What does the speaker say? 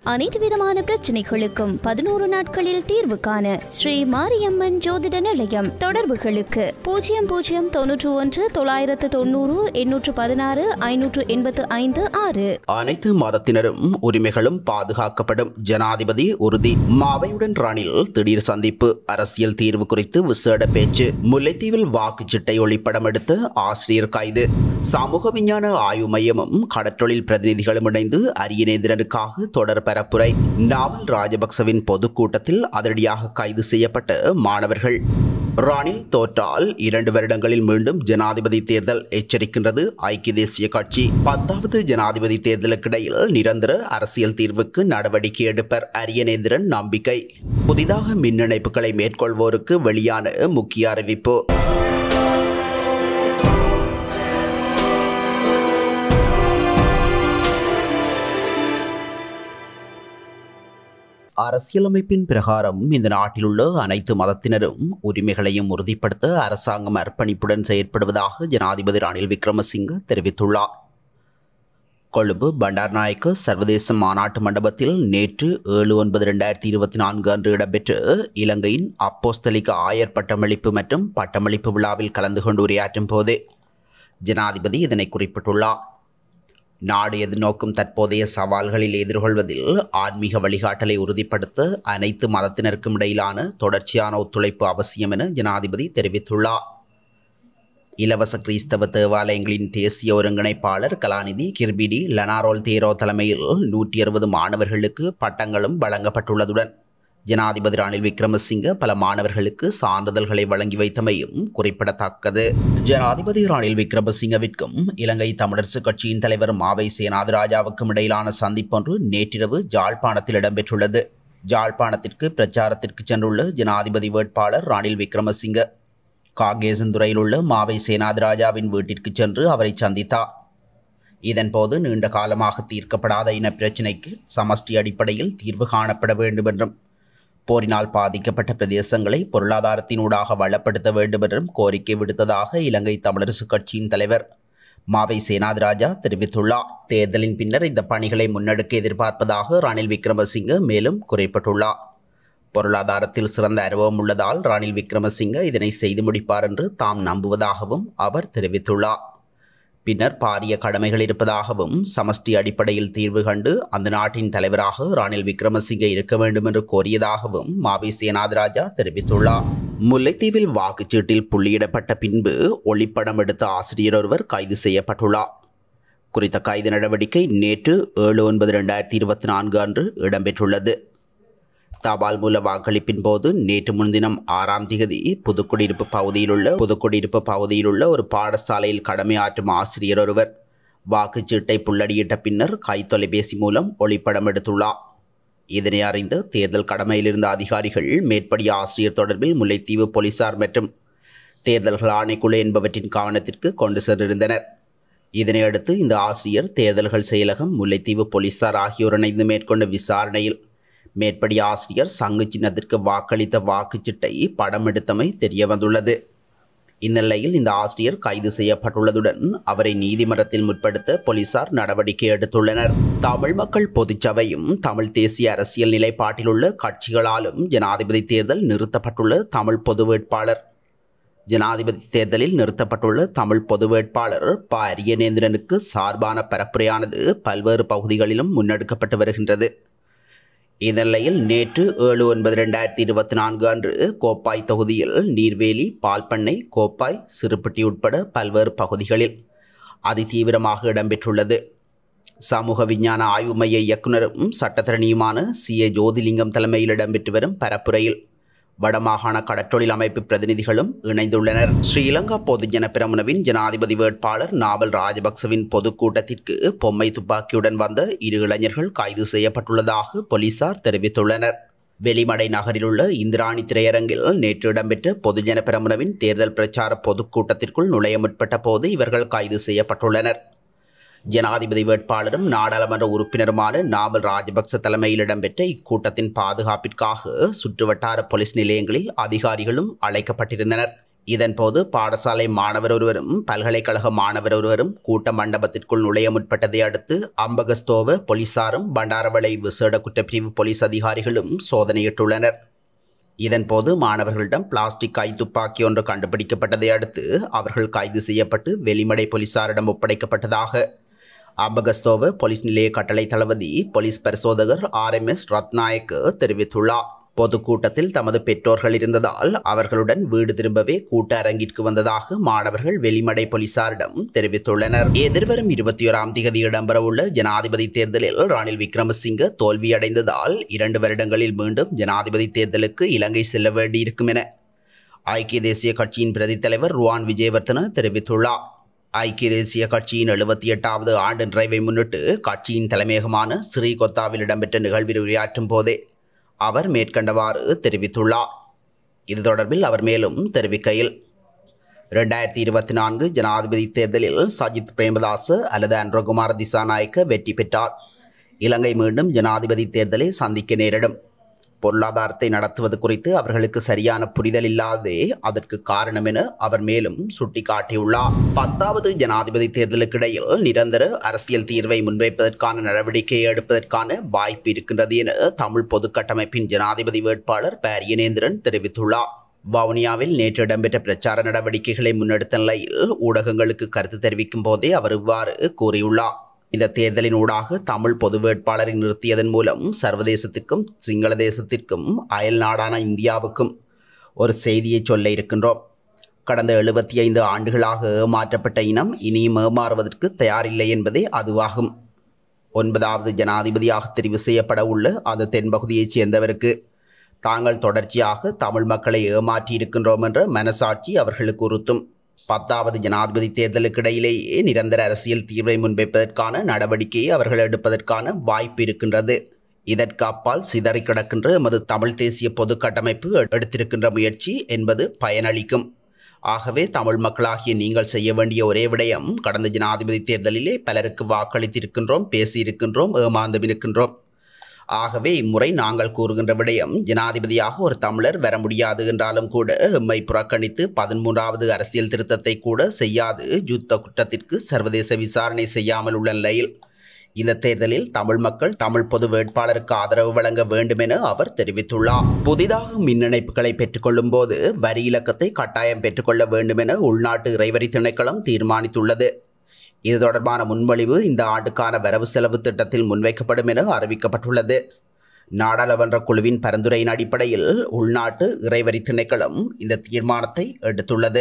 அனைத்து விதமான பிரச்சனைகளுக்கும் 11 நாட்களில் தீர்வு காண ஸ்ரீ மாரியம்மன் ஜோதிட நிலையம். தொடர்புகளுக்கு 0091 990 816 585 6. அனைத்து மதத்தினரும் உரிமைகளும் பாதுகாக்கப்படும். ஜனாதிபதி உறுதி. மாவையுடன் ரணில் திடீர் சந்திப்பு. அரசியல் தீர்வு குறித்து விசேட பேச்சு. முல்லைத்தீவில் வாக்குச்சீட்டை ஒளிப்படம் எடுத்த ஆசிரியர் கைது. சமூக விஞ்ஞான ஆய்வு மையமும் கடற்றொழில் பிரதிநிதிகளும் இணைந்து அரியநேந்திரனுக்காக தொடர் பரப்புரை. நாமல் ராஜபக்சவின் பொதுக்கூட்டத்தில் அதிரடியாக கைது செய்யப்பட்ட மாணவர்கள். ரணில் தோற்றால் 2 வருடங்களில் மீண்டும் ஜனாதிபதி தேர்தல் எச்சரிக்கின்றது ஐக்கிய தேசிய கட்சி. 10வது ஜனாதிபதி தேர்தலுக்கிடையில் நிரந்தர அரசியல் தீர்வுக்கு நடவடிக்கை எடுப்பர் அரியநேந்திரன் நம்பிக்கை. புதிதாக மின் இணைப்புகளை மேற்கொள்வோருக்கு வெளியான முக்கிய அறிவிப்பு. அரசியலமைப்பின் பிரகாரம் இந்த நாட்டில் உள்ள அனைத்து மதத்தினரும் உரிமைகளையும் உறுதிப்படுத்த அரசாங்கம் அர்ப்பணிப்புடன் செயற்படுவதாக ஜனாதிபதி ரணில் விக்ரமசிங்க தெரிவித்துள்ளார். கொழும்பு பண்டார்நாயக்க சர்வதேச மாநாட்டு மண்டபத்தில் நேற்று 7/9/2024 அன்று இடம்பெற்ற இலங்கையின் அப்போஸ்தலிக ஆயர் பட்டமளிப்பு மற்றும் பட்டமளிப்பு விழாவில் கலந்து கொண்டு உரையாற்றும் போதே ஜனாதிபதி இதனை குறிப்பிட்டுள்ளார். நாடு எதிர்நோக்கும் தற்போதைய சவால்களில் எதிர்கொள்வதில் ஆன்மீக வழிகாட்டலை உறுதிப்படுத்த அனைத்து மதத்தினருக்கும் இடையிலான தொடர்ச்சியான ஒத்துழைப்பு அவசியம் என ஜனாதிபதி தெரிவித்துள்ளார். இலவச கிறிஸ்தவ தேவாலயங்களின் தேசிய ஒருங்கிணைப்பாளர் கலாநிதி கிர்பிடி லனாரோல் தேரோ தலைமையில் 160 மாணவர்களுக்கு பட்டங்களும் வழங்கப்பட்டுள்ளதுடன் ஜனாதிபதி ரணில் விக்ரமசிங்க பல மாணவர்களுக்கு சான்றிதழ்களை வழங்கி வைத்தமையும் குறிப்பிடத்தக்கது. ஜனாதிபதி ரணில் விக்ரமசிங்கவிற்கும் இலங்கை தமிழரசு கட்சியின் தலைவர் மாவை சேனாதிராஜாவுக்கும் இடையிலான சந்திப்பொன்று நேற்றிரவு ஜாழ்ப்பாணத்தில் இடம்பெற்றுள்ளது. ஜாழ்ப்பாணத்திற்கு பிரச்சாரத்திற்கு சென்றுள்ள ஜனாதிபதி வேட்பாளர் ரணில் விக்ரமசிங்க காகேசந்துறையில் உள்ள மாவை சேனாதிராஜாவின் வீட்டிற்கு சென்று அவரை சந்தித்தார். இதன்போது நீண்ட காலமாக தீர்க்கப்படாத இன பிரச்சினைக்கு சமஷ்டி அடிப்படையில் தீர்வு காணப்பட வேண்டும் என்றும் போரினால் பாதிக்கப்பட்ட பிரதேசங்களை பொருளாதாரத்தினூடாக வளப்படுத்த வேண்டும் என்றும் கோரிக்கை விடுத்ததாக இலங்கை தமிழரசு கட்சியின் தலைவர் மாவை சேனாதிராஜா தெரிவித்துள்ளார். தேர்தலின் பின்னர் இந்த பணிகளை முன்னெடுக்க எதிர்பார்ப்பதாக ரணில் விக்ரமசிங்க மேலும் குறிப்பிட்டுள்ளார். பொருளாதாரத்தில் சிறந்த அனுபவம் உள்ளதால் ரணில் விக்ரமசிங்க இதனை செய்து முடிப்பார் என்று தாம் நம்புவதாகவும் அவர் தெரிவித்துள்ளார். பின்னர் பாரிய கடமைகள் இருப்பதாகவும் சமஷ்டி அடிப்படையில் தீர்வு கண்டு அந்த நாட்டின் தலைவராக ரணில் விக்ரமசிங்க இருக்க வேண்டும் என்று கோரியதாகவும் மாவி சேனாதிராஜா தெரிவித்துள்ளார். முல்லைத்தீவில் வாக்குச்சீட்டில் புள்ளியிடப்பட்ட பின்பு ஒளிப்படம் எடுத்த ஆசிரியர் ஒருவர் கைது செய்யப்பட்டுள்ளார். குறித்த கைது நடவடிக்கை நேற்று 7/9/2024 அன்று இடம்பெற்றுள்ளது. தபால் மூல வாக்களிப்பின் போது நேற்று முன்தினம் 6ஆம் திகதி புதுக்குடியிருப்பு பகுதியில் உள்ள ஒரு பாடசாலையில் கடமையாற்றும் ஆசிரியர் ஒருவர் வாக்குச்சீட்டை புள்ளடியிட்ட பின்னர் கைத்தொலைபேசி மூலம் ஒளிப்படம் எடுத்துள்ளார். இதனை அறிந்த தேர்தல் கடமையில் இருந்த அதிகாரிகள் மேற்படி ஆசிரியர் தொடர்பில் முல்லைத்தீவு போலீசார் மற்றும் தேர்தல்கள் ஆணைக்குழு என்பவற்றின் கவனத்திற்கு கொண்டு சென்றிருந்தனர். இதனையடுத்து இந்த ஆசிரியர் தேர்தல்கள் செயலகம் முல்லைத்தீவு போலீசார் ஆகியோர் இணைந்து மேற்கொண்ட விசாரணையில் மேற்படி ஆசிரியர் சங்கு சின்னத்திற்கு வாக்களித்த வாக்குச்சீட்டை படம் எடுத்தமை தெரிய வந்துள்ளது. இந்நிலையில் இந்த ஆசிரியர் கைது செய்யப்பட்டுள்ளதுடன் அவரை நீதிமன்றத்தில் முற்படுத்த போலீசார் நடவடிக்கை எடுத்துள்ளனர். தமிழ் மக்கள் பொதுச்சபையும் தமிழ் தேசிய அரசியல் நிலைப்பாட்டில் உள்ள கட்சிகளாலும் ஜனாதிபதி தேர்தலில் நிறுத்தப்பட்டுள்ள தமிழ் பொது வேட்பாளர் ப அரியநேந்திரனுக்கு சார்பான பரப்புரையானது பல்வேறு பகுதிகளிலும் முன்னெடுக்கப்பட்டு வருகின்றது. இந்நிலையில் நேற்று 7/9/2024 அன்று கோப்பாய் தொகுதியில் நீர்வேலி, பால்பண்ணை, கோப்பாய், சிறுபட்டி உட்பட பல்வேறு பகுதிகளில் அதிதீவிரமாக இடம்பெற்றுள்ளது. சமூக விஞ்ஞான ஆய்வு மைய இயக்குநரும் சட்டத்தரணியுமான CA ஜோதிலிங்கம் தலைமையில் இடம்பெற்று வரும் பரப்புரையில் வடமாகாண கடற்றொழில் அமைப்பு பிரதிநிதிகளும் இணைந்துள்ளனர். ஸ்ரீலங்கா பொதுஜன பெரமுனவின் ஜனாதிபதி வேட்பாளர் நாமல் ராஜபக்சவின் பொதுக்கூட்டத்திற்கு பொம்மை துப்பாக்கியுடன் வந்த 2 இளைஞர்கள் கைது செய்யப்பட்டுள்ளதாக போலீசார் தெரிவித்துள்ளனர். வெளிமடை நகரில் உள்ள இந்திராணி திரையரங்கில் நேற்று இடம்பெற்ற பொதுஜன பெரமுனவின் தேர்தல் பிரச்சார பொதுக்கூட்டத்திற்குள் நுழைய முற்பட்ட போது இவர்கள் கைது செய்யப்பட்டுள்ளனர். ஜனாதிபதி வேட்பாளரும் நாடாளுமன்ற உறுப்பினருமான நாமல் ராஜபக்ச தலைமையில் இடம்பெற்ற இக்கூட்டத்தின் பாதுகாப்பிற்காக சுற்றுவட்டார போலீஸ் நிலையங்களில் அதிகாரிகளும் அழைக்கப்பட்டிருந்தனர். இதன்போது பாடசாலை மாணவர் ஒருவரும் பல்கலைக்கழக மாணவர் ஒருவரும் கூட்ட மண்டபத்திற்குள் நுழைய முற்பட்டதை அடுத்து அம்பகஸ்தோவ போலீசாரும் பண்டாரவளை விசேட குற்றப்பிரிவு போலீஸ் அதிகாரிகளும் சோதனையிட்டுள்ளனர். இதன்போது மாணவர்களிடம் பிளாஸ்டிக் கைத்துப்பாக்கி ஒன்று கண்டுபிடிக்கப்பட்டதை அடுத்து அவர்கள் கைது செய்யப்பட்டு வெளிமடை போலீசாரிடம் ஒப்படைக்கப்பட்டதாக அம்பகஸ்தோவ போலீஸ் நிலைய கட்டளை தளபதி போலீஸ் பரிசோதகர் RMS ரத்நாயக்க தெரிவித்துள்ளார். பொதுக்கூட்டத்தில் தமது பெற்றோர்கள் இருந்ததால் அவர்களுடன் வீடு திரும்பவே கூட்ட அரங்கிற்கு வந்ததாக மாணவர்கள் வெளிமடை போலீசாரிடம் தெரிவித்துள்ளனர். எதிர்வரும் 21ஆம் தேதி இடம்பெறவுள்ள ஜனாதிபதி தேர்தலில் ரணில் விக்ரமசிங்க தோல்வியடைந்ததால் 2 வருடங்களில் மீண்டும் ஜனாதிபதி தேர்தலுக்கு இலங்கை செல்ல வேண்டியிருக்கும் என ஐக்கிய தேசிய கட்சியின் பிரதி தலைவர் ருவான் விஜயவர்தன தெரிவித்துள்ளார். ஐக்கிய தேசிய கட்சியின் 78வது ஆண்டு நிறைவை முன்னிட்டு கட்சியின் தலைமையகமான ஸ்ரீகொத்தாவில் இடம்பெற்ற நிகழ்வில் உரையாற்றும் போதே அவர் மேற்கண்டவாறு தெரிவித்துள்ளார். இது தொடர்பில் அவர் மேலும் தெரிவிக்கையில் 2024 ஜனாதிபதி தேர்தலில் சஜித் பிரேமதாச அல்லது அன்ரகுமார திசாநாயக்க வெற்றி பெற்றார். இலங்கை மீண்டும் ஜனாதிபதி தேர்தலை சந்திக்க நேரிடும். பொருளாதாரத்தை நடத்துவது குறித்து அவர்களுக்கு சரியான புரிதல் இல்லாததே அதற்கு காரணம் என அவர் மேலும் சுட்டிக்காட்டியுள்ளார். 10வது ஜனாதிபதி தேர்தலுக்கிடையில் நிரந்தர அரசியல் தீர்வை முன்வைப்பதற்கான நடவடிக்கையை எடுப்பதற்கான வாய்ப்பு இருக்கின்றது என தமிழ் பொதுக்கட்டமைப்பின் ஜனாதிபதி வேட்பாளர் பாரியநேந்திரன் தெரிவித்துள்ளார். வவுனியாவில் நேற்று இடம்பெற்ற பிரச்சார நடவடிக்கைகளை முன்னெடுத்த நிலையில் ஊடகங்களுக்கு கருத்து தெரிவிக்கும் போதே அவர் இவ்வாறு கூறியுள்ளார். இந்த தேர்தலின் ஊடாக தமிழ் பொது வேட்பாளரை நிறுத்தியதன் மூலம் சர்வதேசத்திற்கும் சிங்கள தேசத்திற்கும் அயல் நாடான இந்தியாவுக்கும் ஒரு செய்தியை சொல்ல இருக்கின்றோம். கடந்த 75 ஆண்டுகளாக ஏமாற்றப்பட்ட இனம் இனியும் ஏமாறுவதற்கு தயாரில்லை என்பதே அதுவாகும். 9வது ஜனாதிபதியாக தெரிவு செய்யப்பட உள்ள அந்த தென்பகுதியைச் சேர்ந்தவருக்கு தாங்கள் தொடர்ச்சியாக தமிழ் மக்களை ஏமாற்றி இருக்கின்றோம் என்ற மனசாட்சி அவர்களுக்கு உறுத்தும். 10வது ஜனாதிபதி தேர்தலுக்கிடையிலேயே நிரந்தர அரசியல் தீர்வை முன்வைப்பதற்கான நடவடிக்கையை அவர்கள் எடுப்பதற்கான வாய்ப்பு இருக்கின்றது. இதற்கு அப்பால் சிதறி கிடக்கின்ற எமது தமிழ் தேசிய பொது கட்டமைப்பு எடுத்திருக்கின்ற முயற்சி என்பது பயனளிக்கும். ஆகவே தமிழ் மக்களாகிய நீங்கள் செய்ய வேண்டிய ஒரே விடயம், கடந்த ஜனாதிபதி தேர்தலிலே பலருக்கு வாக்களித்திருக்கின்றோம், பேசியிருக்கின்றோம், ஏமாந்தும் இருக்கின்றோம். ஆகவே இம்முறை நாங்கள் கூறுகின்ற விடயம், ஜனாதிபதியாக ஒரு தமிழர் வர முடியாது என்றாலும் கூட எம்மை புறக்கணித்து 13வது அரசியல் திருத்தத்தை கூட செய்யாது யுத்த குற்றத்திற்கு சர்வதேச விசாரணை செய்யாமல் உள்ள நிலையில் இந்த தேர்தலில் தமிழ் மக்கள் தமிழ் பொது வேட்பாளருக்கு ஆதரவு வழங்க வேண்டும் என அவர் தெரிவித்துள்ளார். புதிதாக மின் இணைப்புகளை பெற்றுக்கொள்ளும் போது வரி இலக்கத்தை கட்டாயம் பெற்றுக்கொள்ள வேண்டும் என உள்நாட்டு இறைவரி திணைக்களம் தீர்மானித்துள்ளது. இது தொடர்பான முன்மொழிவு இந்த ஆண்டுக்கான வரவு செலவு திட்டத்தில் முன்வைக்கப்படும் என அறிவிக்கப்பட்டுள்ளது. நாடாளுமன்ற குழுவின் பரிந்துரையின் அடிப்படையில் உள்நாட்டு இறைவரி திணைக்களம் இந்த தீர்மானத்தை எடுத்துள்ளது.